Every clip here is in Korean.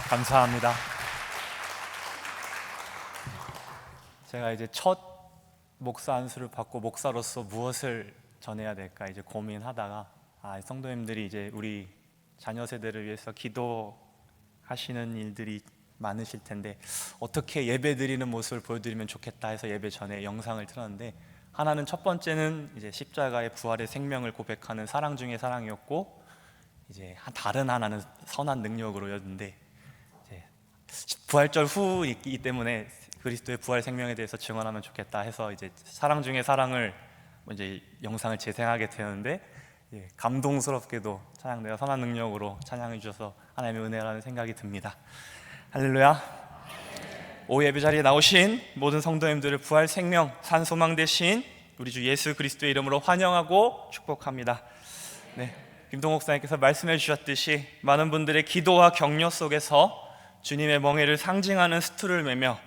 감사합니다. 제가 이제 첫 목사 안수를 받고 목사로서 무엇을 전해야 될까 이제 고민하다가 성도님들이 이제 우리 자녀 세대를 위해서 기도하시는 일들이 많으실 텐데 어떻게 예배 드리는 모습을 보여드리면 좋겠다 해서 예배 전에 영상을 틀었는데, 하나는 첫 번째는 이제 십자가의 부활의 생명을 고백하는 사랑 중의 사랑이었고, 이제 다른 하나는 선한 능력으로였는데, 이제 부활절 후이기 때문에 그리스도의 부활 생명에 대해서 증언하면 좋겠다 해서 이제 사랑 중의 사랑을 이제 영상을 재생하게 되었는데, 감동스럽게도 찬양대가 선한 능력으로 찬양해 주셔서 하나님의 은혜라는 생각이 듭니다. 할렐루야. 오후 예배 자리에 나오신 모든 성도님들을 부활 생명 산소망 되신 우리 주 예수 그리스도의 이름으로 환영하고 축복합니다. 김동욱 목사님께서 말씀해 주셨듯이 많은 분들의 기도와 격려 속에서 주님의 멍에를 상징하는 스투를 매며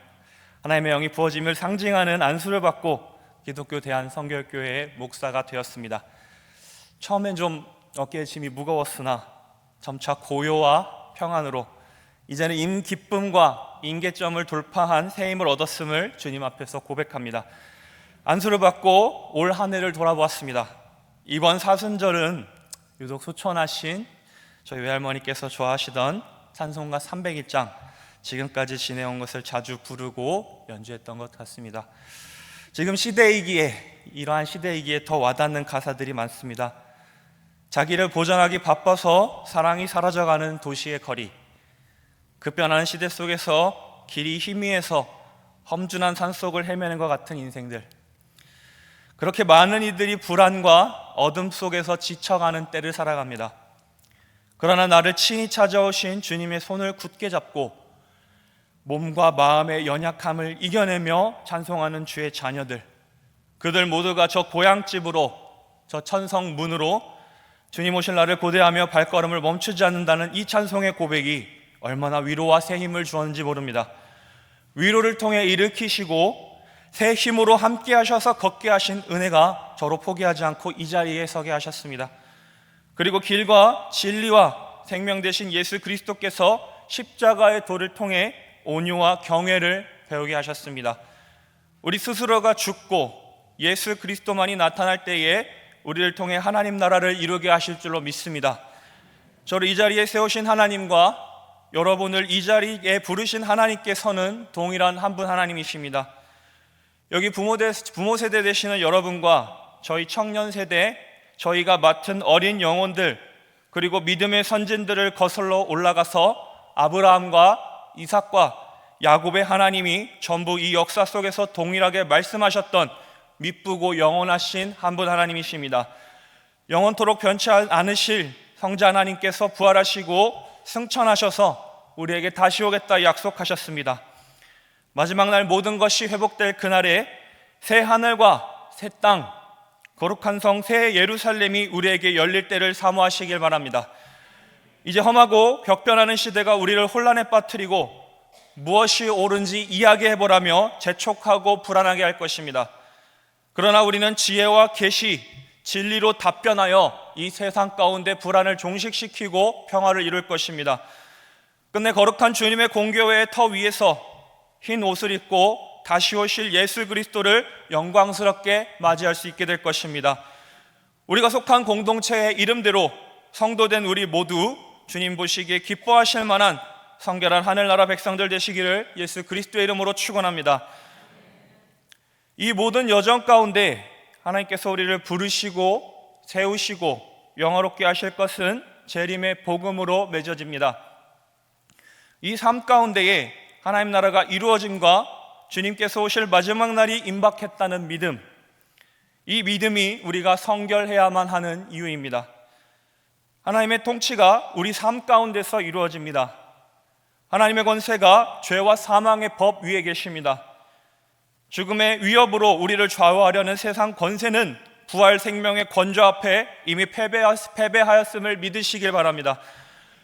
하나님의 영이 부어짐을 상징하는 안수를 받고 기독교 대한성결교회의 목사가 되었습니다. 처음엔 좀 어깨의 짐이 무거웠으나 점차 고요와 평안으로 이제는 임기쁨과 임계점을 돌파한 새 힘을 얻었음을 주님 앞에서 고백합니다. 안수를 받고 올 한 해를 돌아보았습니다. 이번 사순절은 유독 소천하신 저희 외할머니께서 좋아하시던 찬송가 301장 지금까지 지내온 것을 자주 부르고 연주했던 것 같습니다. 지금 시대이기에, 이러한 시대이기에 더 와닿는 가사들이 많습니다. 자기를 보존하기 바빠서 사랑이 사라져가는 도시의 거리, 급변하는 시대 속에서 길이 희미해서 험준한 산속을 헤매는 것 같은 인생들, 그렇게 많은 이들이 불안과 어둠 속에서 지쳐가는 때를 살아갑니다. 그러나 나를 친히 찾아오신 주님의 손을 굳게 잡고 몸과 마음의 연약함을 이겨내며 찬송하는 주의 자녀들, 그들 모두가 저 고향집으로, 저 천성 문으로 주님 오실 날을 고대하며 발걸음을 멈추지 않는다는 이 찬송의 고백이 얼마나 위로와 새 힘을 주었는지 모릅니다. 위로를 통해 일으키시고 새 힘으로 함께 하셔서 걷게 하신 은혜가 저로 포기하지 않고 이 자리에 서게 하셨습니다. 그리고 길과 진리와 생명 되신 예수 그리스도께서 십자가의 도를 통해 온유와 경외를 배우게 하셨습니다. 우리 스스로가 죽고 예수 그리스도만이 나타날 때에 우리를 통해 하나님 나라를 이루게 하실 줄로 믿습니다. 저를 이 자리에 세우신 하나님과 여러분을 이 자리에 부르신 하나님께서는 동일한 한 분 하나님이십니다. 여기 부모 세대 되시는 여러분과 저희 청년 세대, 저희가 맡은 어린 영혼들, 그리고 믿음의 선진들을 거슬러 올라가서 아브라함과 이삭과 야곱의 하나님이 전부 이 역사 속에서 동일하게 말씀하셨던 미쁘고 영원하신 한 분 하나님이십니다. 영원토록 변치 않으실 성자 하나님께서 부활하시고 승천하셔서 우리에게 다시 오겠다 약속하셨습니다. 마지막 날 모든 것이 회복될 그날에 새 하늘과 새 땅, 거룩한 성 새 예루살렘이 우리에게 열릴 때를 사모하시길 바랍니다. 이제 험하고 격변하는 시대가 우리를 혼란에 빠뜨리고 무엇이 옳은지 이야기해보라며 재촉하고 불안하게 할 것입니다. 그러나 우리는 지혜와 계시, 진리로 답변하여 이 세상 가운데 불안을 종식시키고 평화를 이룰 것입니다. 끝내 거룩한 주님의 공교회의 터 위에서 흰 옷을 입고 다시 오실 예수 그리스도를 영광스럽게 맞이할 수 있게 될 것입니다. 우리가 속한 공동체의 이름대로 성도된 우리 모두 주님 보시기에 기뻐하실 만한 성결한 하늘나라 백성들 되시기를 예수 그리스도의 이름으로 축원합니다. 이 모든 여정 가운데 하나님께서 우리를 부르시고 세우시고 영화롭게 하실 것은 재림의 복음으로 맺어집니다. 이 삶 가운데에 하나님 나라가 이루어짐과 주님께서 오실 마지막 날이 임박했다는 믿음, 이 믿음이 우리가 성결해야만 하는 이유입니다. 하나님의 통치가 우리 삶 가운데서 이루어집니다. 하나님의 권세가 죄와 사망의 법 위에 계십니다. 죽음의 위협으로 우리를 좌우하려는 세상 권세는 부활 생명의 권좌 앞에 이미 패배하였음을 믿으시길 바랍니다.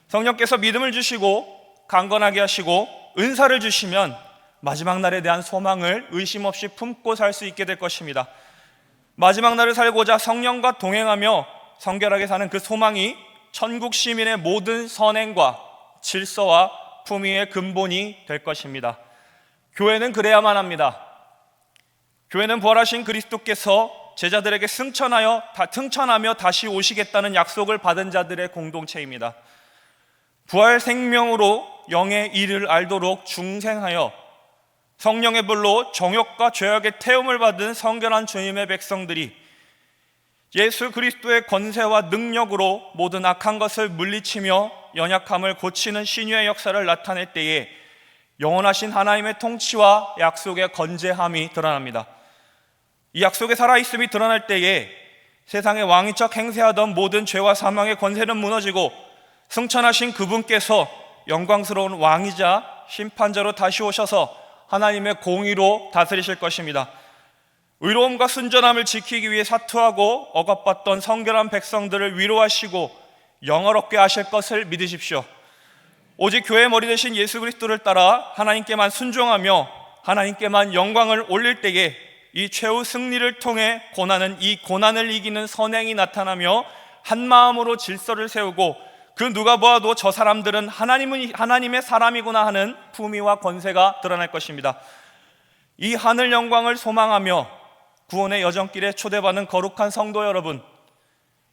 성령께서 믿음을 주시고 강건하게 하시고 은사를 주시면 마지막 날에 대한 소망을 의심 없이 품고 살 수 있게 될 것입니다. 마지막 날을 살고자 성령과 동행하며 성결하게 사는 그 소망이 천국 시민의 모든 선행과 질서와 품위의 근본이 될 것입니다. 교회는 그래야만 합니다. 교회는 부활하신 그리스도께서 제자들에게 승천하며 다시 오시겠다는 약속을 받은 자들의 공동체입니다. 부활 생명으로 영의 일을 알도록 중생하여 성령의 불로 정욕과 죄악의 태움을 받은 성결한 주님의 백성들이 예수 그리스도의 권세와 능력으로 모든 악한 것을 물리치며 연약함을 고치는 신유의 역사를 나타낼 때에 영원하신 하나님의 통치와 약속의 건재함이 드러납니다. 이 약속의 살아있음이 드러날 때에 세상의 왕이적 행세하던 모든 죄와 사망의 권세는 무너지고 승천하신 그분께서 영광스러운 왕이자 심판자로 다시 오셔서 하나님의 공의로 다스리실 것입니다. 의로움과 순전함을 지키기 위해 사투하고 억압받던 성결한 백성들을 위로하시고 영화롭게 하실 것을 믿으십시오. 오직 교회의 머리 되신 예수 그리스도를 따라 하나님께만 순종하며 하나님께만 영광을 올릴 때에 이 최후 승리를 통해 이 고난을 이기는 선행이 나타나며 한마음으로 질서를 세우고 그 누가 보아도 저 사람들은 하나님의 사람이구나 하는 품위와 권세가 드러날 것입니다. 이 하늘 영광을 소망하며 구원의 여정길에 초대받는 거룩한 성도 여러분,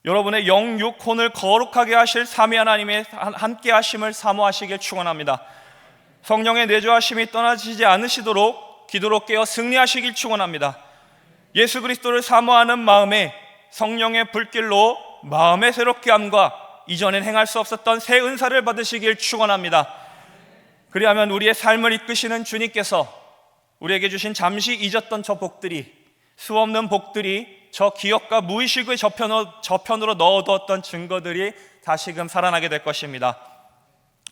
여러분의 영, 육, 혼을 거룩하게 하실 삼위 하나님의 함께 하심을 사모하시길 축원합니다. 성령의 내주하심이 떠나지지 않으시도록 기도로 깨어 승리하시길 축원합니다. 예수 그리스도를 사모하는 마음에 성령의 불길로 마음의 새롭게 함과 이전엔 행할 수 없었던 새 은사를 받으시길 축원합니다. 그리하면 우리의 삶을 이끄시는 주님께서 우리에게 주신 잠시 잊었던 저 복들이, 수없는 복들이 저 기억과 무의식의 저편으로 넣어두었던 증거들이 다시금 살아나게 될 것입니다.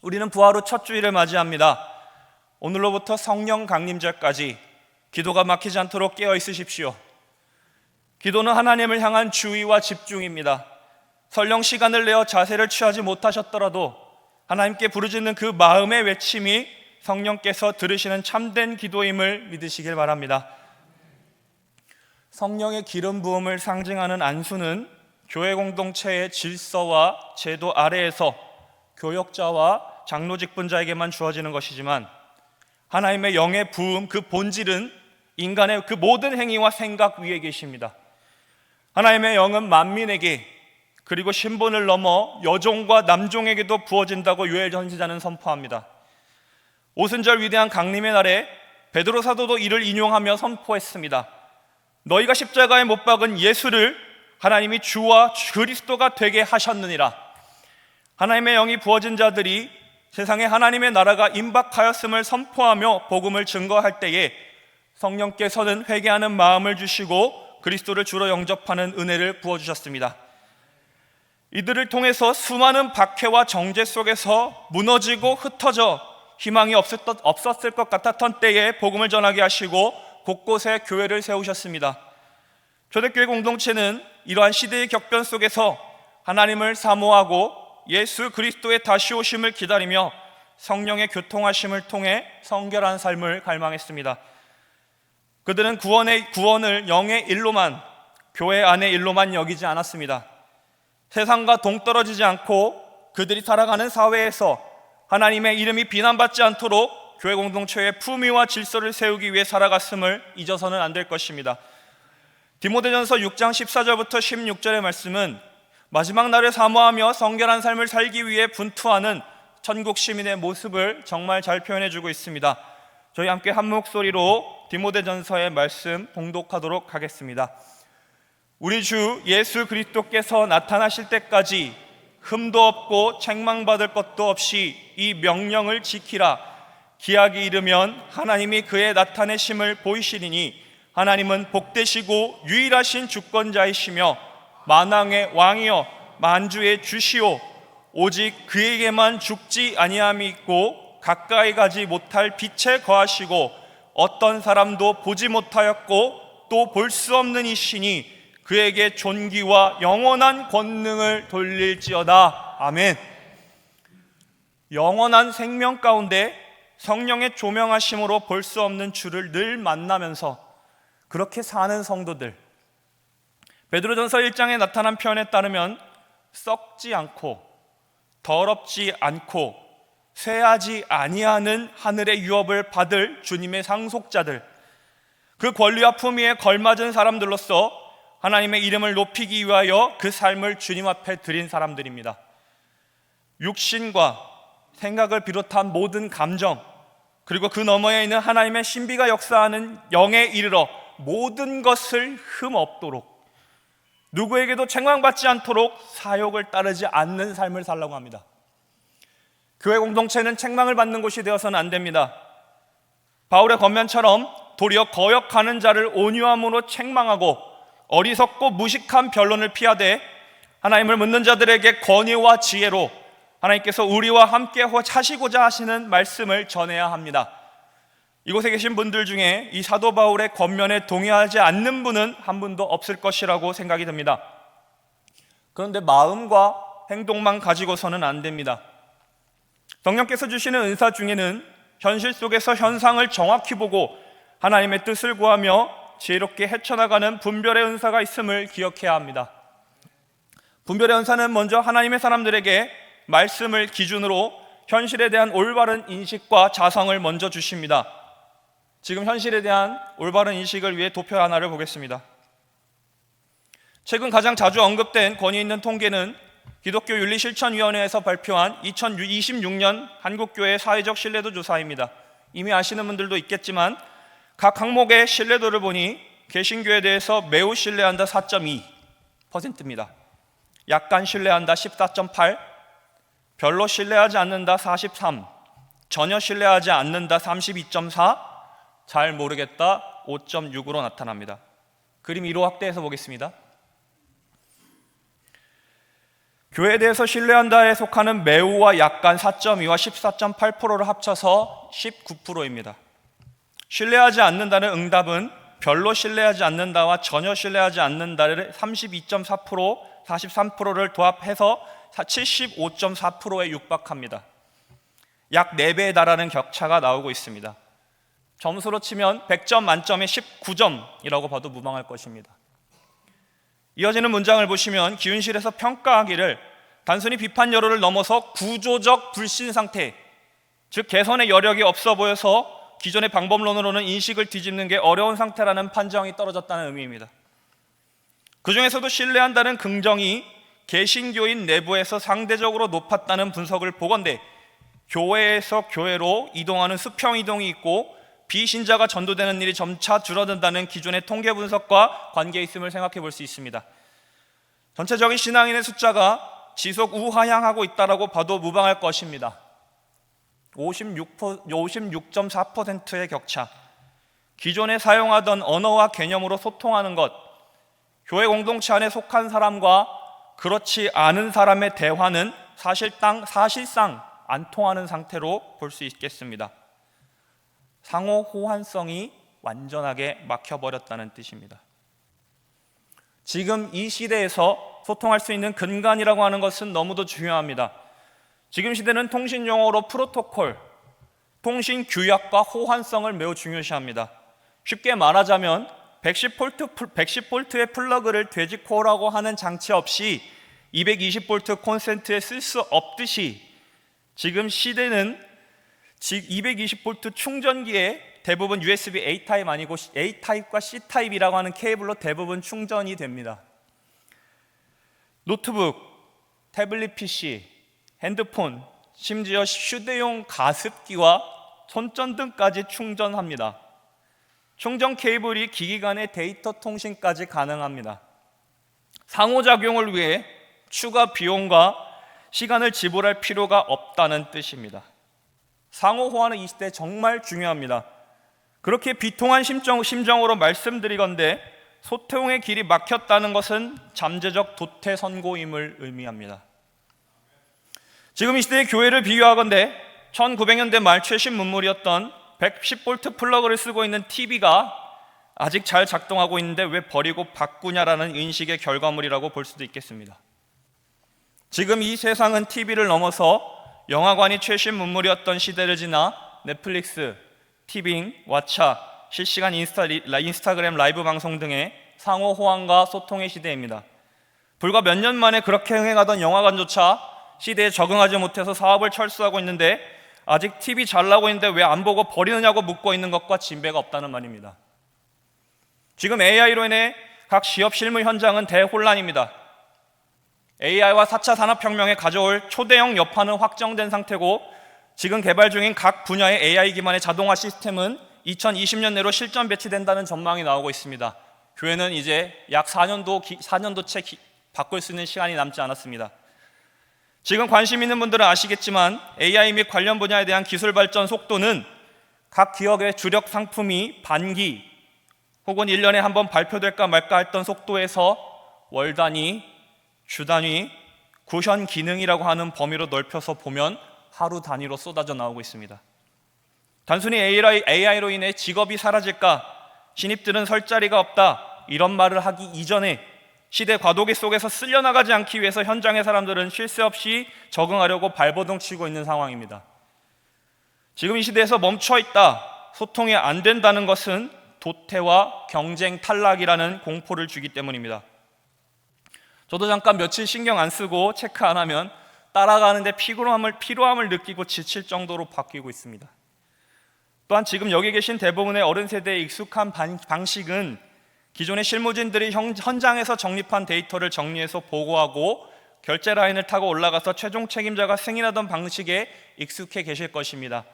우리는 부활 후 첫 주일을 맞이합니다. 오늘로부터 성령 강림절까지 기도가 막히지 않도록 깨어 있으십시오. 기도는 하나님을 향한 주의와 집중입니다. 설령 시간을 내어 자세를 취하지 못하셨더라도 하나님께 부르짖는 그 마음의 외침이 성령께서 들으시는 참된 기도임을 믿으시길 바랍니다. 성령의 기름 부음을 상징하는 안수는 교회 공동체의 질서와 제도 아래에서 교역자와 장로 직분자에게만 주어지는 것이지만 하나님의 영의 부음, 그 본질은 인간의 그 모든 행위와 생각 위에 계십니다. 하나님의 영은 만민에게, 그리고 신분을 넘어 여종과 남종에게도 부어진다고 요엘 선지자는 선포합니다. 오순절 위대한 강림의 날에 베드로 사도도 이를 인용하며 선포했습니다. 너희가 십자가에 못 박은 예수를 하나님이 주와 그리스도가 되게 하셨느니라. 하나님의 영이 부어진 자들이 세상에 하나님의 나라가 임박하였음을 선포하며 복음을 증거할 때에 성령께서는 회개하는 마음을 주시고 그리스도를 주로 영접하는 은혜를 부어주셨습니다. 이들을 통해서 수많은 박해와 정죄 속에서 무너지고 흩어져 희망이 없었을 것 같았던 때에 복음을 전하게 하시고 곳곳에 교회를 세우셨습니다. 초대교회 공동체는 이러한 시대의 격변 속에서 하나님을 사모하고 예수 그리스도의 다시 오심을 기다리며 성령의 교통하심을 통해 성결한 삶을 갈망했습니다. 그들은 구원을 영의 일로만, 교회 안의 일로만 여기지 않았습니다. 세상과 동떨어지지 않고 그들이 살아가는 사회에서 하나님의 이름이 비난받지 않도록 교회 공동체의 품위와 질서를 세우기 위해 살아갔음을 잊어서는 안 될 것입니다. 디모데전서 6장 14절부터 16절의 말씀은 마지막 날을 사모하며 성결한 삶을 살기 위해 분투하는 천국 시민의 모습을 정말 잘 표현해주고 있습니다. 저희 함께 한 목소리로 디모데전서의 말씀 봉독하도록 하겠습니다. 우리 주 예수 그리스도께서 나타나실 때까지 흠도 없고 책망받을 것도 없이 이 명령을 지키라. 기약이 이르면 하나님이 그의 나타내심을 보이시리니 하나님은 복되시고 유일하신 주권자이시며 만왕의 왕이여 만주의 주시오. 오직 그에게만 죽지 아니함이 있고 가까이 가지 못할 빛에 거하시고 어떤 사람도 보지 못하였고 또 볼 수 없는 이시니 그에게 존귀와 영원한 권능을 돌릴지어다. 아멘. 영원한 생명 가운데 성령의 조명하심으로 볼 수 없는 주를 늘 만나면서 그렇게 사는 성도들, 베드로전서 1장에 나타난 표현에 따르면 썩지 않고 더럽지 않고 쇠하지 아니하는 하늘의 유업을 받을 주님의 상속자들, 그 권리와 품위에 걸맞은 사람들로서 하나님의 이름을 높이기 위하여 그 삶을 주님 앞에 드린 사람들입니다. 육신과 생각을 비롯한 모든 감정, 그리고 그 너머에 있는 하나님의 신비가 역사하는 영에 이르러 모든 것을 흠없도록, 누구에게도 책망받지 않도록 사욕을 따르지 않는 삶을 살라고 합니다. 교회 공동체는 책망을 받는 곳이 되어서는 안 됩니다. 바울의 권면처럼 도리어 거역하는 자를 온유함으로 책망하고 어리석고 무식한 변론을 피하되 하나님을 묻는 자들에게 권위와 지혜로 하나님께서 우리와 함께 하시고자 하시는 말씀을 전해야 합니다. 이곳에 계신 분들 중에 이 사도 바울의 권면에 동의하지 않는 분은 한 분도 없을 것이라고 생각이 듭니다. 그런데 마음과 행동만 가지고서는 안 됩니다. 성령께서 주시는 은사 중에는 현실 속에서 현상을 정확히 보고 하나님의 뜻을 구하며 지혜롭게 헤쳐나가는 분별의 은사가 있음을 기억해야 합니다. 분별의 은사는 먼저 하나님의 사람들에게 말씀을 기준으로 현실에 대한 올바른 인식과 자성을 먼저 주십니다. 지금 현실에 대한 올바른 인식을 위해 도표 하나를 보겠습니다. 최근 가장 자주 언급된 권위 있는 통계는 기독교 윤리실천위원회에서 발표한 2026년 한국교회 사회적 신뢰도 조사입니다. 이미 아시는 분들도 있겠지만 각 항목의 신뢰도를 보니 개신교에 대해서 매우 신뢰한다 4.2%입니다. 약간 신뢰한다 14.8%, 별로 신뢰하지 않는다 43%, 전혀 신뢰하지 않는다 32.4%, 잘 모르겠다 5.6%로 나타납니다. 그림 2로 확대해서 보겠습니다. 교회에 대해서 신뢰한다에 속하는 매우와 약간 4.2와 14.8%를 합쳐서 19%입니다. 신뢰하지 않는다는 응답은 별로 신뢰하지 않는다와 전혀 신뢰하지 않는다를 32.4%, 43%를 도합해서 75.4%에 육박합니다. 약 4배에 달하는 격차가 나오고 있습니다. 점수로 치면 100점 만점에 19점이라고 봐도 무방할 것입니다. 이어지는 문장을 보시면 기윤실에서 평가하기를 단순히 비판 여론을 넘어서 구조적 불신 상태, 즉 개선의 여력이 없어 보여서 기존의 방법론으로는 인식을 뒤집는 게 어려운 상태라는 판정이 떨어졌다는 의미입니다. 그 중에서도 신뢰한다는 긍정이 개신교인 내부에서 상대적으로 높았다는 분석을 보건대 교회에서 교회로 이동하는 수평 이동이 있고 비신자가 전도되는 일이 점차 줄어든다는 기존의 통계 분석과 관계 있음을 생각해 볼 수 있습니다. 전체적인 신앙인의 숫자가 지속 우하향하고 있다고 봐도 무방할 것입니다. 56.4%의 격차, 기존에 사용하던 언어와 개념으로 소통하는 것, 교회 공동체 안에 속한 사람과 그렇지 않은 사람의 대화는 사실상 안 통하는 상태로 볼 수 있겠습니다. 상호 호환성이 완전하게 막혀버렸다는 뜻입니다. 지금 이 시대에서 소통할 수 있는 근간이라고 하는 것은 너무도 중요합니다. 지금 시대는 통신 용어로 프로토콜, 통신 규약과 호환성을 매우 중요시합니다. 쉽게 말하자면 110V의 플러그를 돼지코어라고 하는 장치 없이 220V 콘센트에 쓸 수 없듯이 지금 시대는 220V 충전기에 대부분 USB A 타입 아니고 A 타입과 C 타입이라고 하는 케이블로 대부분 충전이 됩니다. 노트북, 태블릿 PC, 핸드폰, 심지어 휴대용 가습기와 손전등까지 충전합니다. 충전 케이블이 기기 간의 데이터 통신까지 가능합니다. 상호작용을 위해 추가 비용과 시간을 지불할 필요가 없다는 뜻입니다. 상호 호환은 이 시대에 정말 중요합니다. 그렇게 비통한 심정으로 말씀드리건대 소통의 길이 막혔다는 것은 잠재적 도태선고임을 의미합니다. 지금 이 시대의 교회를 비유하건대 1900년대 말 최신 문물이었던 110V 플러그를 쓰고 있는 TV가 아직 잘 작동하고 있는데 왜 버리고 바꾸냐라는 인식의 결과물이라고 볼 수도 있겠습니다. 지금 이 세상은 TV를 넘어서 영화관이 최신 문물이었던 시대를 지나 넷플릭스, 티빙, 왓챠, 실시간 인스타그램 라이브 방송 등의 상호 호환과 소통의 시대입니다. 불과 몇 년 만에 그렇게 흥행하던 영화관조차 시대에 적응하지 못해서 사업을 철수하고 있는데 아직 TV 잘 나오고 있는데 왜 안 보고 버리느냐고 묻고 있는 것과 진배가 없다는 말입니다. 지금 AI로 인해 각 시업 실무 현장은 대혼란입니다. AI와 4차 산업혁명에 가져올 초대형 여파는 확정된 상태고, 지금 개발 중인 각 분야의 AI 기반의 자동화 시스템은 2020년 내로 실전 배치된다는 전망이 나오고 있습니다. 교회는 이제 약 4년도째 바꿀 수 있는 시간이 남지 않았습니다. 지금 관심 있는 분들은 아시겠지만 AI 및 관련 분야에 대한 기술 발전 속도는 각 기업의 주력 상품이 반기 혹은 1년에 한 번 발표될까 말까 했던 속도에서 월 단위, 주 단위, 구현 기능이라고 하는 범위로 넓혀서 보면 하루 단위로 쏟아져 나오고 있습니다. 단순히 AI로 인해 직업이 사라질까, 신입들은 설 자리가 없다, 이런 말을 하기 이전에 시대 과도기 속에서 쓸려나가지 않기 위해서 현장의 사람들은 쉴 새 없이 적응하려고 발버둥 치고 있는 상황입니다. 지금 이 시대에서 멈춰 있다, 소통이 안 된다는 것은 도태와 경쟁 탈락이라는 공포를 주기 때문입니다. 저도 잠깐 며칠 신경 안 쓰고 체크 안 하면 따라가는데 피로함을 느끼고 지칠 정도로 바뀌고 있습니다. 또한 지금 여기 계신 대부분의 어른 세대에 익숙한 방식은 기존의 실무진들이 현장에서 정립한 데이터를 정리해서 보고하고 결제 라인을 타고 올라가서 최종 책임자가 승인하던 방식에 익숙해 계실 것입니다.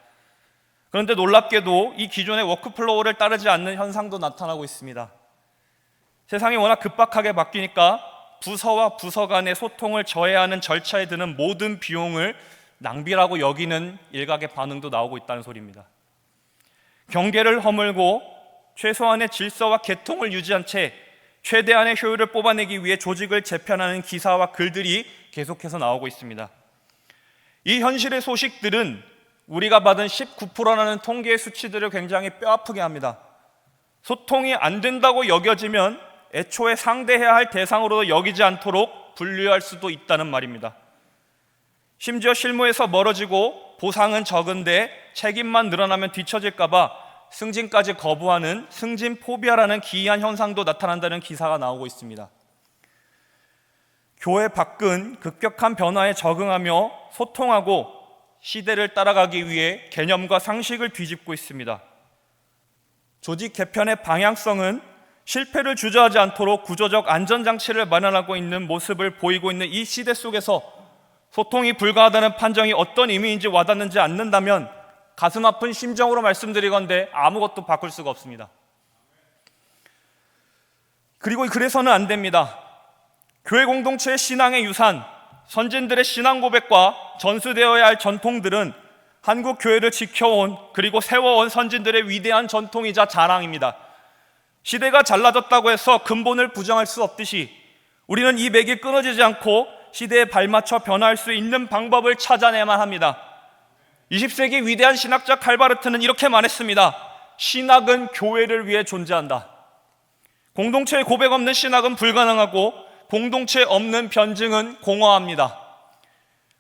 그런데 놀랍게도 이 기존의 워크플로우를 따르지 않는 현상도 나타나고 있습니다. 세상이 워낙 급박하게 바뀌니까 부서와 부서 간의 소통을 저해하는 절차에 드는 모든 비용을 낭비라고 여기는 일각의 반응도 나오고 있다는 소리입니다. 경계를 허물고 최소한의 질서와 개통을 유지한 채 최대한의 효율을 뽑아내기 위해 조직을 재편하는 기사와 글들이 계속해서 나오고 있습니다. 이 현실의 소식들은 우리가 받은 19%라는 통계의 수치들을 굉장히 뼈아프게 합니다. 소통이 안 된다고 여겨지면 애초에 상대해야 할 대상으로도 여기지 않도록 분류할 수도 있다는 말입니다. 심지어 실무에서 멀어지고 보상은 적은데 책임만 늘어나면 뒤처질까 봐 승진까지 거부하는 승진 포비아라는 기이한 현상도 나타난다는 기사가 나오고 있습니다. 교회 밖은 급격한 변화에 적응하며 소통하고 시대를 따라가기 위해 개념과 상식을 뒤집고 있습니다. 조직 개편의 방향성은 실패를 주저하지 않도록 구조적 안전장치를 마련하고 있는 모습을 보이고 있는 이 시대 속에서 소통이 불가하다는 판정이 어떤 의미인지 와닿는지 않는다면 가슴 아픈 심정으로 말씀드리건대 아무것도 바꿀 수가 없습니다. 그리고 그래서는 안 됩니다. 교회 공동체의 신앙의 유산, 선진들의 신앙 고백과 전수되어야 할 전통들은 한국 교회를 지켜온 그리고 세워온 선진들의 위대한 전통이자 자랑입니다. 시대가 달라졌다고 해서 근본을 부정할 수 없듯이 우리는 이 맥이 끊어지지 않고 시대에 발맞춰 변화할 수 있는 방법을 찾아내야만 합니다. 20세기 위대한 신학자 칼바르트는 이렇게 말했습니다. 신학은 교회를 위해 존재한다. 공동체의 고백 없는 신학은 불가능하고 공동체 없는 변증은 공허합니다.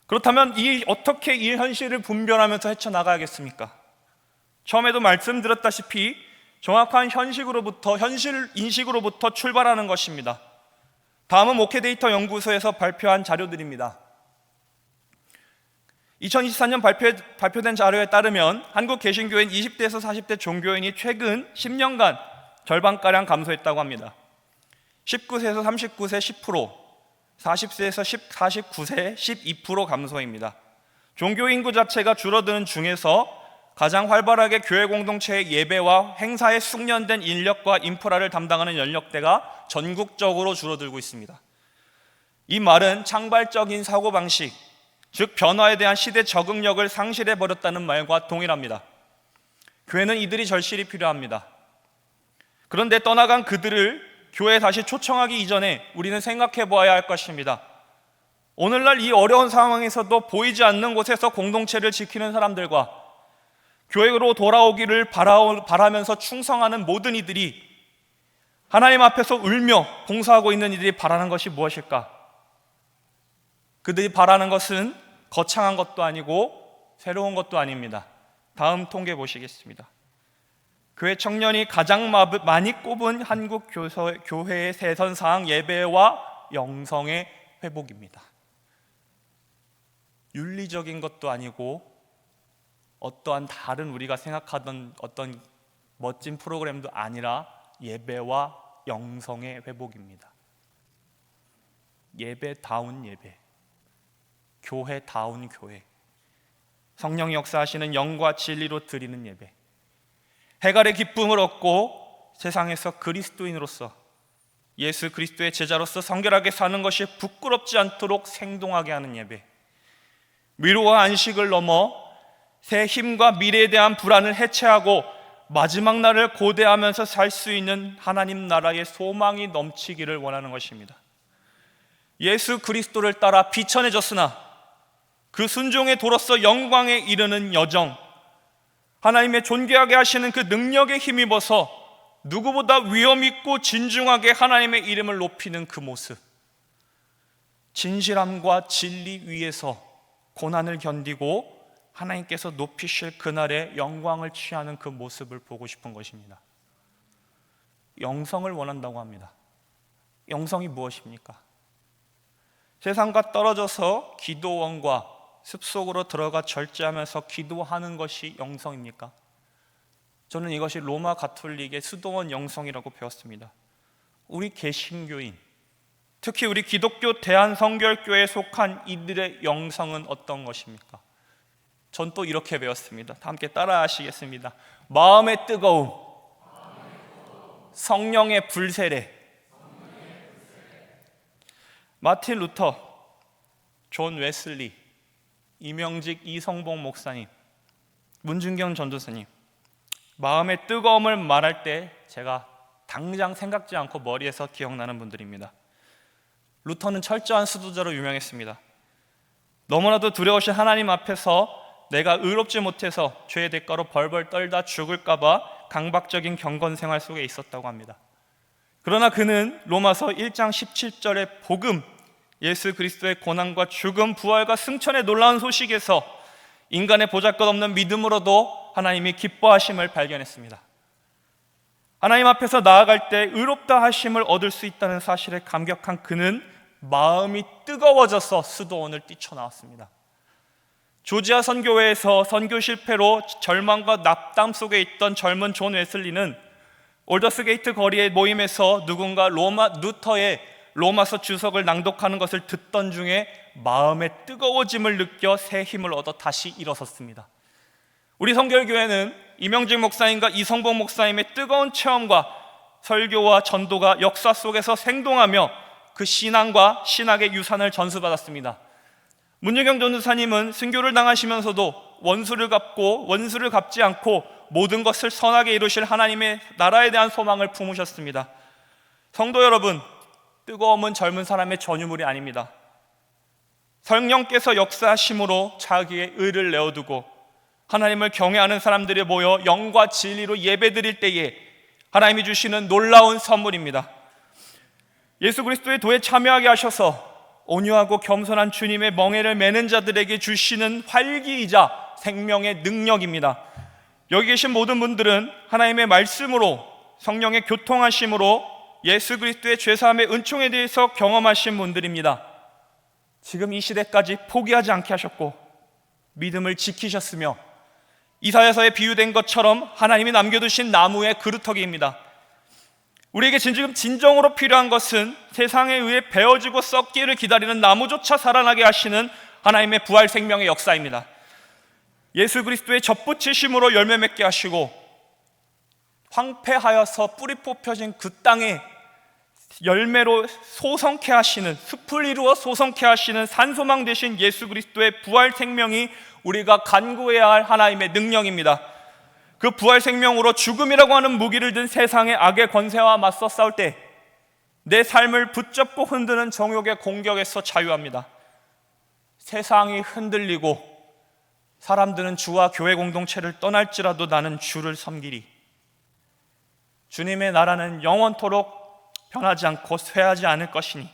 그렇다면 어떻게 이 현실을 분별하면서 헤쳐나가야겠습니까? 처음에도 말씀드렸다시피 정확한 현실 인식으로부터 출발하는 것입니다. 다음은 목회데이터 연구소에서 발표한 자료들입니다. 2024년 발표된 자료에 따르면 한국 개신교회인 20대에서 40대 종교인이 최근 10년간 절반가량 감소했다고 합니다. 19세에서 39세 10%, 40세에서 49세 12% 감소입니다. 종교 인구 자체가 줄어드는 중에서 가장 활발하게 교회 공동체의 예배와 행사에 숙련된 인력과 인프라를 담당하는 연령대가 전국적으로 줄어들고 있습니다. 이 말은 창발적인 사고방식, 즉 변화에 대한 시대 적응력을 상실해버렸다는 말과 동일합니다. 교회는 이들이 절실히 필요합니다. 그런데 떠나간 그들을 교회에 다시 초청하기 이전에 우리는 생각해 보아야 할 것입니다. 오늘날 이 어려운 상황에서도 보이지 않는 곳에서 공동체를 지키는 사람들과 교회로 돌아오기를 바라면서 충성하는 모든 이들이 하나님 앞에서 울며 봉사하고 있는 이들이 바라는 것이 무엇일까? 그들이 바라는 것은 거창한 것도 아니고 새로운 것도 아닙니다. 다음 통계 보시겠습니다. 교회 청년이 가장 많이 꼽은 한국 교회의 세선사항 예배와 영성의 회복입니다. 윤리적인 것도 아니고 어떠한 다른 우리가 생각하던 어떤 멋진 프로그램도 아니라 예배와 영성의 회복입니다. 예배다운 예배, 교회다운 교회, 성령이 역사하시는 영과 진리로 드리는 예배, 해갈의 기쁨을 얻고 세상에서 그리스도인으로서 예수 그리스도의 제자로서 성결하게 사는 것이 부끄럽지 않도록 생동하게 하는 예배, 위로와 안식을 넘어 새 힘과 미래에 대한 불안을 해체하고 마지막 날을 고대하면서 살 수 있는 하나님 나라의 소망이 넘치기를 원하는 것입니다. 예수 그리스도를 따라 비천해졌으나 그 순종의 도로서 영광에 이르는 여정, 하나님의 존귀하게 하시는 그 능력에 힘입어서 누구보다 위엄 있고 진중하게 하나님의 이름을 높이는 그 모습, 진실함과 진리 위에서 고난을 견디고 하나님께서 높이실 그날의 영광을 취하는 그 모습을 보고 싶은 것입니다. 영성을 원한다고 합니다. 영성이 무엇입니까? 세상과 떨어져서 기도원과 습속으로 들어가 절제하면서 기도하는 것이 영성입니까? 저는 이것이 로마 가톨릭의 수도원 영성이라고 배웠습니다. 우리 개신교인, 특히 우리 기독교 대한성결교회에 속한 이들의 영성은 어떤 것입니까? 전 또 이렇게 배웠습니다. 함께 따라 하시겠습니다. 마음의 뜨거움, 성령의 불세례. 마틴 루터, 존 웨슬리, 이명직 이성봉 목사님, 문준경 전도사님, 마음의 뜨거움을 말할 때 제가 당장 생각지 않고 머리에서 기억나는 분들입니다. 루터는 철저한 수도자로 유명했습니다. 너무나도 두려우신 하나님 앞에서 내가 의롭지 못해서 죄의 대가로 벌벌 떨다 죽을까 봐 강박적인 경건 생활 속에 있었다고 합니다. 그러나 그는 로마서 1장 17절의 복음, 예수 그리스도의 고난과 죽음, 부활과 승천의 놀라운 소식에서 인간의 보잘것없는 믿음으로도 하나님이 기뻐하심을 발견했습니다. 하나님 앞에서 나아갈 때 의롭다 하심을 얻을 수 있다는 사실에 감격한 그는 마음이 뜨거워져서 수도원을 뛰쳐나왔습니다. 조지아 선교회에서 선교 실패로 절망과 낙담 속에 있던 젊은 존 웨슬리는 올더스게이트 거리의 모임에서 누군가 루터의 로마서 주석을 낭독하는 것을 듣던 중에 마음의 뜨거워짐을 느껴 새 힘을 얻어 다시 일어섰습니다. 우리 성결교회는 이명직 목사님과 이성봉 목사님의 뜨거운 체험과 설교와 전도가 역사 속에서 생동하며 그 신앙과 신학의 유산을 전수받았습니다. 문유경 전도사님은 순교를 당하시면서도 원수를 갚지 않고 모든 것을 선하게 이루실 하나님의 나라에 대한 소망을 품으셨습니다. 성도 여러분, 뜨거움은 젊은 사람의 전유물이 아닙니다. 성령께서 역사하심으로 자기의 의를 내어두고 하나님을 경외하는 사람들이 모여 영과 진리로 예배드릴 때에 하나님이 주시는 놀라운 선물입니다. 예수 그리스도의 도에 참여하게 하셔서 온유하고 겸손한 주님의 멍에를 매는 자들에게 주시는 활기이자 생명의 능력입니다. 여기 계신 모든 분들은 하나님의 말씀으로, 성령의 교통하심으로 예수 그리스도의 죄사함의 은총에 대해서 경험하신 분들입니다. 지금 이 시대까지 포기하지 않게 하셨고 믿음을 지키셨으며 이사야서에 비유된 것처럼 하나님이 남겨두신 나무의 그루터기입니다. 우리에게 지금 진정으로 필요한 것은 세상에 의해 베어지고 썩기를 기다리는 나무조차 살아나게 하시는 하나님의 부활 생명의 역사입니다. 예수 그리스도의 젖붙이심으로 열매 맺게 하시고 황폐하여서 뿌리 뽑혀진 그 땅에 열매로 소성케 하시는, 숲을 이루어 소성케 하시는 산소망 되신 예수 그리스도의 부활 생명이 우리가 간구해야 할 하나님의 능력입니다. 그 부활 생명으로 죽음이라고 하는 무기를 든 세상의 악의 권세와 맞서 싸울 때 내 삶을 붙잡고 흔드는 정욕의 공격에서 자유합니다. 세상이 흔들리고 사람들은 주와 교회 공동체를 떠날지라도 나는 주를 섬기리. 주님의 나라는 영원토록 변하지 않고 쇠하지 않을 것이니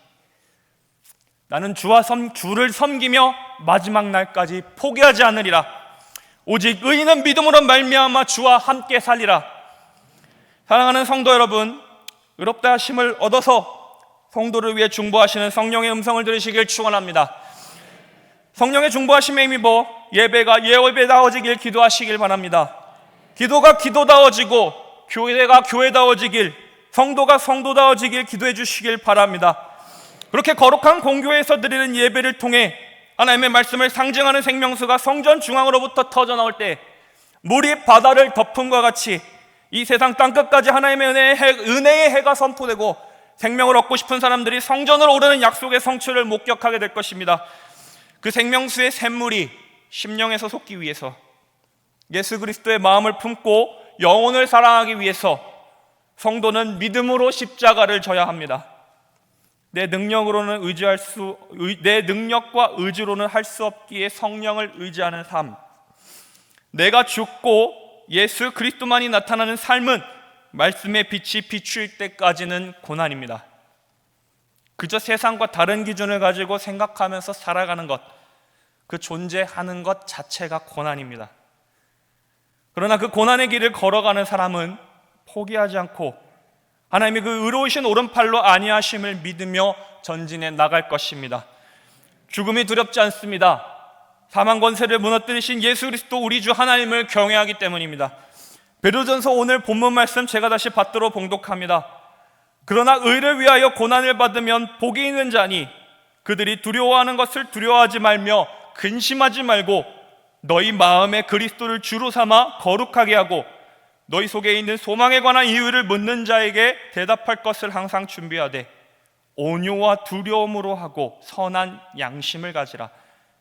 나는 주를 섬기며 마지막 날까지 포기하지 않으리라. 오직 의인은 믿음으로 말미암아 주와 함께 살리라. 사랑하는 성도 여러분, 의롭다 하심을 얻어서 성도를 위해 중보하시는 성령의 음성을 들으시길 축원합니다. 성령의 중보하심에 힘입어 예배가 예배다워지길 기도하시길 바랍니다. 기도가 기도다워지고 교회가 교회다워지길, 성도가 성도다워지길 기도해 주시길 바랍니다. 그렇게 거룩한 공교회에서 드리는 예배를 통해 하나님의 말씀을 상징하는 생명수가 성전 중앙으로부터 터져나올 때 물이 바다를 덮은 것 같이 이 세상 땅끝까지 하나님의 은혜의 해가 선포되고 생명을 얻고 싶은 사람들이 성전으로 오르는 약속의 성취를 목격하게 될 것입니다. 그 생명수의 샘물이 심령에서 솟기 위해서, 예수 그리스도의 마음을 품고 영혼을 사랑하기 위해서 성도는 믿음으로 십자가를 져야 합니다. 내 능력과 의지로는 할 수 없기에 성령을 의지하는 삶, 내가 죽고 예수 그리스도만이 나타나는 삶은 말씀의 빛이 비추일 때까지는 고난입니다. 그저 세상과 다른 기준을 가지고 생각하면서 살아가는 것, 그 존재하는 것 자체가 고난입니다. 그러나 그 고난의 길을 걸어가는 사람은 포기하지 않고 하나님의 그 의로우신 오른팔로 안위하심을 믿으며 전진해 나갈 것입니다. 죽음이 두렵지 않습니다. 사망 권세를 무너뜨리신 예수 그리스도 우리 주 하나님을 경외하기 때문입니다. 베드로전서 오늘 본문 말씀 제가 다시 받들어 봉독합니다. 그러나 의를 위하여 고난을 받으면 복이 있는 자니 그들이 두려워하는 것을 두려워하지 말며 근심하지 말고 너희 마음에 그리스도를 주로 삼아 거룩하게 하고 너희 속에 있는 소망에 관한 이유를 묻는 자에게 대답할 것을 항상 준비하되 온유와 두려움으로 하고 선한 양심을 가지라.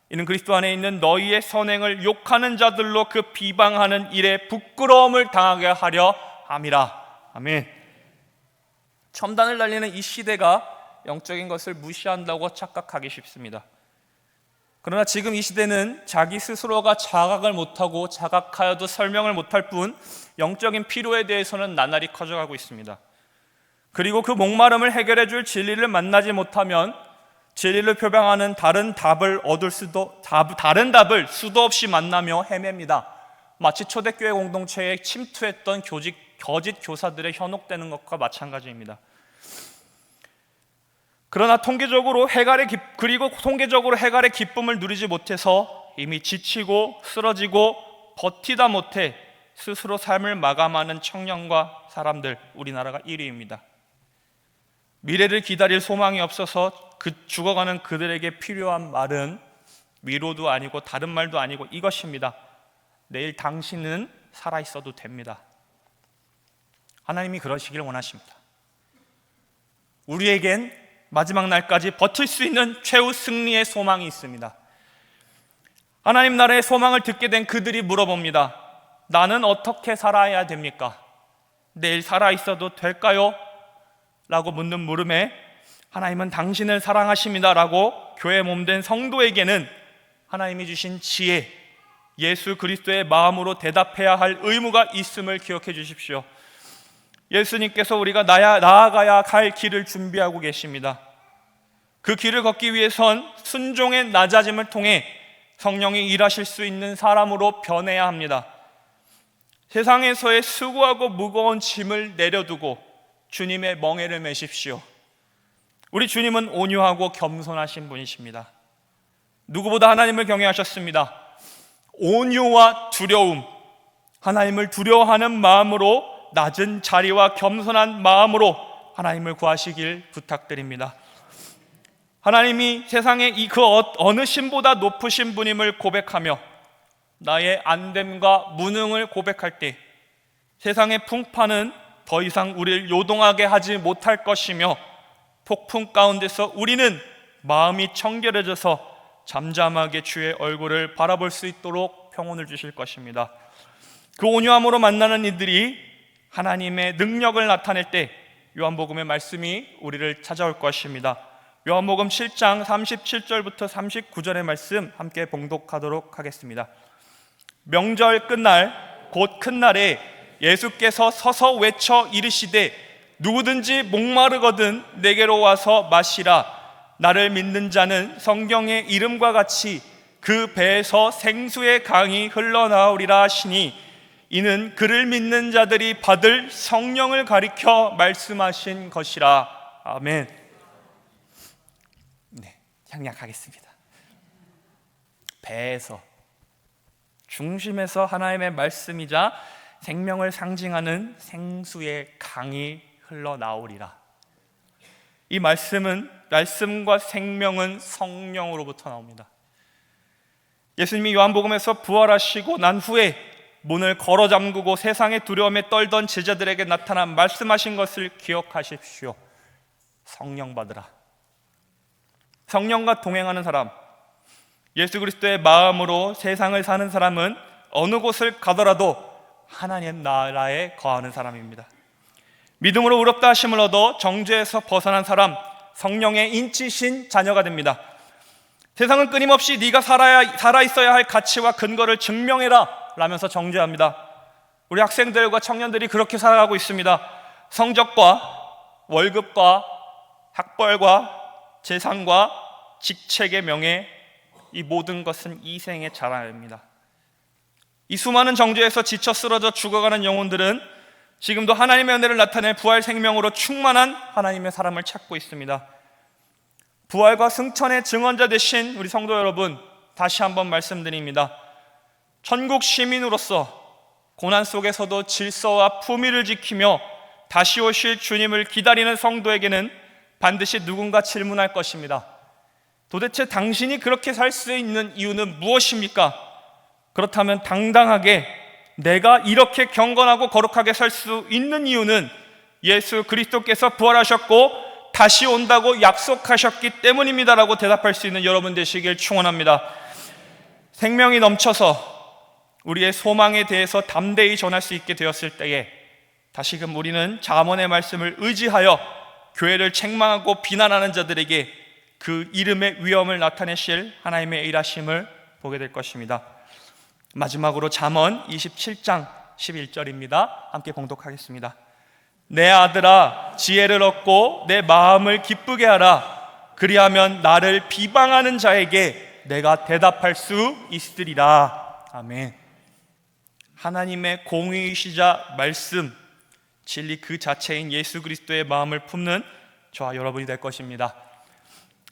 이는 그리스도 안에 있는 너희의 선행을 욕하는 자들로 그 비방하는 일에 부끄러움을 당하게 하려 함이라. 아멘. 첨단을 달리는 이 시대가 영적인 것을 무시한다고 착각하기 쉽습니다. 그러나 지금 이 시대는 자기 스스로가 자각을 못하고 자각하여도 설명을 못할 뿐 영적인 필요에 대해서는 나날이 커져가고 있습니다. 그리고 그 목마름을 해결해 줄 진리를 만나지 못하면 진리를 표방하는 다른 답을 수도 없이 만나며 헤맵니다. 마치 초대교회 공동체에 침투했던 거짓 교사들의 현혹되는 것과 마찬가지입니다. 그러나 통계적으로 해갈의 기쁨을 누리지 못해서 이미 지치고 쓰러지고 버티다 못해 스스로 삶을 마감하는 청년과 사람들, 우리나라가 1위입니다. 미래를 기다릴 소망이 없어서 죽어가는 그들에게 필요한 말은 위로도 아니고 다른 말도 아니고 이것입니다. 내일 당신은 살아있어도 됩니다. 하나님이 그러시길 원하십니다. 우리에겐 마지막 날까지 버틸 수 있는 최후 승리의 소망이 있습니다. 하나님 나라의 소망을 듣게 된 그들이 물어봅니다. 나는 어떻게 살아야 됩니까? 내일 살아있어도 될까요? 라고 묻는 물음에 하나님은 당신을 사랑하십니다 라고 교회 몸된 성도에게는 하나님이 주신 지혜, 예수 그리스도의 마음으로 대답해야 할 의무가 있음을 기억해 주십시오. 예수님께서 우리가 나아가야 갈 길을 준비하고 계십니다. 그 길을 걷기 위해선 순종의 낮아짐을 통해 성령이 일하실 수 있는 사람으로 변해야 합니다. 세상에서의 수고하고 무거운 짐을 내려두고 주님의 멍에를 매십시오. 우리 주님은 온유하고 겸손하신 분이십니다. 누구보다 하나님을 경외하셨습니다. 온유와 두려움, 하나님을 두려워하는 마음으로 낮은 자리와 겸손한 마음으로 하나님을 구하시길 부탁드립니다. 하나님이 세상에 그 어느 신보다 높으신 분임을 고백하며 나의 안됨과 무능을 고백할 때 세상의 풍파는 더 이상 우리를 요동하게 하지 못할 것이며 폭풍 가운데서 우리는 마음이 청결해져서 잠잠하게 주의 얼굴을 바라볼 수 있도록 평온을 주실 것입니다. 그 온유함으로 만나는 이들이 하나님의 능력을 나타낼 때 요한복음의 말씀이 우리를 찾아올 것입니다. 요한복음 7장 37절부터 39절의 말씀 함께 봉독하도록 하겠습니다. 명절 끝날 곧 큰 날에 예수께서 서서 외쳐 이르시되 누구든지 목마르거든 내게로 와서 마시라. 나를 믿는 자는 성경의 이름과 같이 그 배에서 생수의 강이 흘러나오리라 하시니 이는 그를 믿는 자들이 받을 성령을 가리켜 말씀하신 것이라. 아멘. 네, 향약하겠습니다. 배에서, 중심에서 하나님의 말씀이자 생명을 상징하는 생수의 강이 흘러나오리라. 이 말씀과 생명은 성령으로부터 나옵니다. 예수님이 요한복음에서 부활하시고 난 후에 문을 걸어 잠그고 세상의 두려움에 떨던 제자들에게 나타나 말씀하신 것을 기억하십시오. 성령 받으라. 성령과 동행하는 사람, 예수 그리스도의 마음으로 세상을 사는 사람은 어느 곳을 가더라도 하나님 나라에 거하는 사람입니다. 믿음으로 의롭다 하심을 얻어 정죄에서 벗어난 사람, 성령의 인치신 자녀가 됩니다. 세상은 끊임없이 네가 살아있어야 할 가치와 근거를 증명해라 라면서 정죄합니다. 우리 학생들과 청년들이 그렇게 살아가고 있습니다. 성적과 월급과 학벌과 재산과 직책의 명예, 이 모든 것은 이생의 자랑입니다. 이 수많은 정죄에서 지쳐 쓰러져 죽어가는 영혼들은 지금도 하나님의 은혜를 나타내 부활 생명으로 충만한 하나님의 사람을 찾고 있습니다. 부활과 승천의 증언자 되신 우리 성도 여러분, 다시 한번 말씀드립니다. 천국 시민으로서 고난 속에서도 질서와 품위를 지키며 다시 오실 주님을 기다리는 성도에게는 반드시 누군가 질문할 것입니다. 도대체 당신이 그렇게 살 수 있는 이유는 무엇입니까? 그렇다면 당당하게 내가 이렇게 경건하고 거룩하게 살 수 있는 이유는 예수 그리스도께서 부활하셨고 다시 온다고 약속하셨기 때문입니다라고 대답할 수 있는 여러분 되시길 축원합니다. 생명이 넘쳐서 우리의 소망에 대해서 담대히 전할 수 있게 되었을 때에 다시금 우리는 잠언의 말씀을 의지하여 교회를 책망하고 비난하는 자들에게 그 이름의 위엄을 나타내실 하나님의 일하심을 보게 될 것입니다. 마지막으로 잠언 27장 11절입니다. 함께 봉독하겠습니다. 내 아들아, 지혜를 얻고 내 마음을 기쁘게 하라. 그리하면 나를 비방하는 자에게 내가 대답할 수 있으리라. 아멘. 하나님의 공의이시자 말씀, 진리 그 자체인 예수 그리스도의 마음을 품는 저와 여러분이 될 것입니다.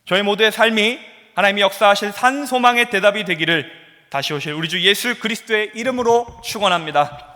저희 모두의 삶이 하나님이 역사하실 산 소망의 대답이 되기를 다시 오실 우리 주 예수 그리스도의 이름으로 축원합니다.